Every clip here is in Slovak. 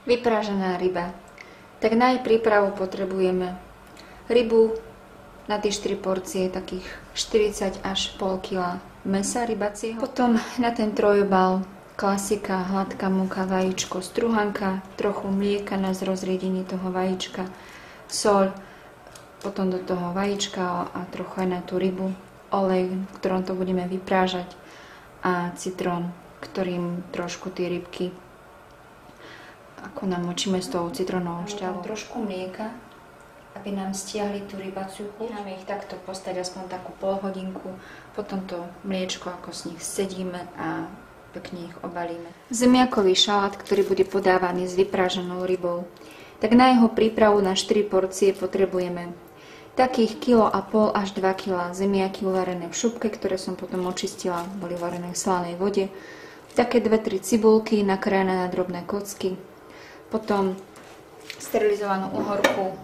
Vypražená ryba. Tak na jej prípravu potrebujeme rybu na tie 4 porcie, takých 40 až pol kila mäsa rybacieho. Potom na ten trojobal klasika, hladká múka, vajíčko, struhanka, trochu mlieka na zrozriedenie toho vajíčka, soľ, potom do toho vajíčka a trochu aj na tú rybu, olej, v ktorom to budeme vyprážať a citrón, ktorým trošku tie rybky ako namočíme s tou citrónovou šťavou. Trošku mlieka, aby nám stiahli tú rybaciu chuť. Máme ich takto postať aspoň takú polhodinku, potom to mliečko ako z nich sedíme a pekne ich obalíme. Zemiakový šalát, ktorý bude podávaný s vypráženou rybou. Tak na jeho prípravu na 4 porcie potrebujeme takých 1,5 až 2 kg zemiaky uvarené v šupke, ktoré som potom očistila, boli varené v slanej vode. Také 2-3 cibulky nakrájané na drobné kocky. Potom sterilizovanú uhorku,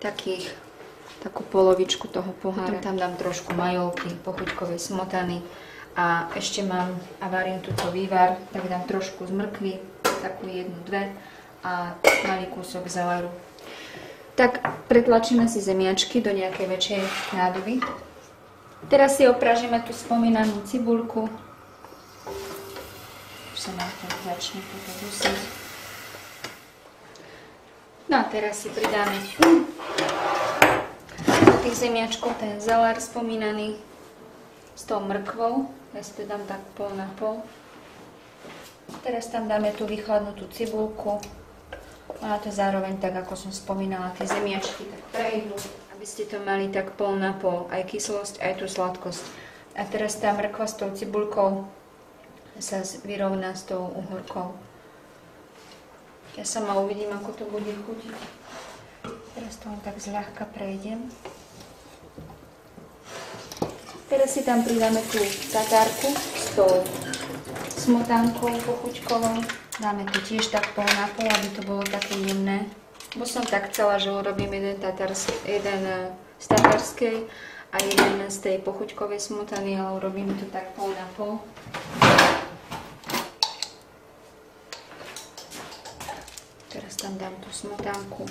takú polovičku toho pohára. Potom tam dám trošku majovky, pochuťkovej smotany a ešte mám a varím túto vývar, tak dám trošku z mrkvy, takú 1-2 a malý kúsok zeleru. Tak pretlačíme si zemiačky do nejakej väčšej nádoby. Teraz si opražíme tú spomínanú cibuľku. Už sa nám to začne toto dusiť. No a teraz si pridáme do tých zemiačkov ten zelér spomínaný s tou mrkvou. Ja si to dám tak pol na pol. Teraz tam dáme tú vychladnutú cibulku. A to zároveň, tak ako som spomínala, tie zemiačky tak prejdú, aby ste to mali tak pol na pol, aj kyslosť, aj tú sladkosť. A teraz tá mrkva s tou cibulkou sa vyrovná s tou uhorkou. Ja sama uvidím, ako to bude chutiť. Teraz to len tak zľahka prejdem. Teraz si tam pridáme tú tatárku s tou smotánkou pochuťkovou. Dáme to tiež tak pol na pol, aby to bolo také jemné. Bo som tak chcela, že urobím jeden z tatárskej a jeden z tej pochuťkovej smotany, ale urobím to tak pol na pol. Teraz tam dám tú smotánku.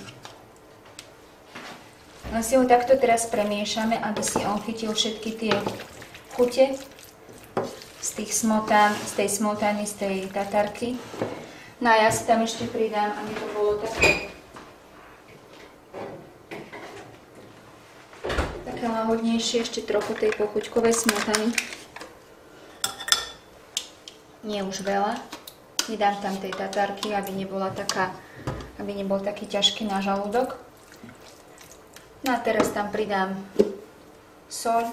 Len si ho takto teraz premiešame, aby si on chytil všetky tie chute z tej smotany, z tej tatárky. No a ja si tam ešte pridám, aby to bolo také lahodnejšie, ešte trochu tej pochuťkovej smotany. Nie už veľa. Nedám tam tej tatárky, aby nebol taký ťažký na žalúdok. No a teraz tam pridám soľ,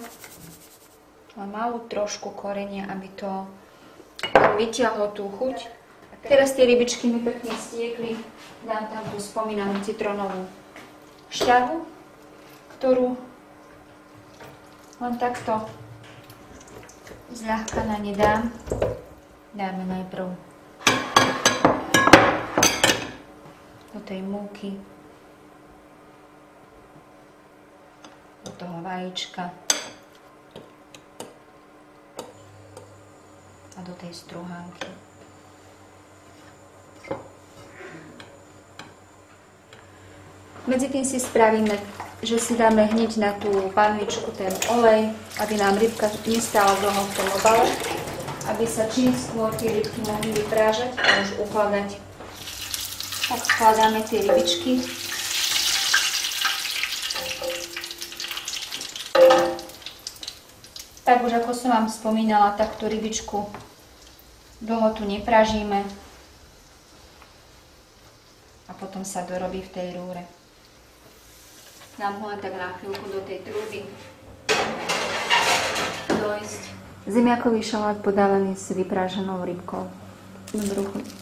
malú trošku korenia, aby to vytiahlo tú chuť. A teraz tie rybičky mi pekne stiekli, dám tam tú spomínanú citrónovú šťavu, ktorú len takto zľahka na ne dám. Dáme najprv do tej múky, do toho vajíčka a do tej struhánky. Medzi tým si spravíme, že si dáme hneď na tú panvičku ten olej, aby nám rybka nestála dlho v tom obale, aby sa čím skôr tie rybky mohli vyprážať a už ukladať. Tak vkladáme tie rybičky. Tak už ako som vám spomínala, tak tú rybičku dlho tu nepražíme a potom sa dorobí v tej rúre. Dám ho len tak na chvíľku do tej trúby dojsť. Zemiakový šalát podávaný s vypráženou rybkou. Dobrú chuť.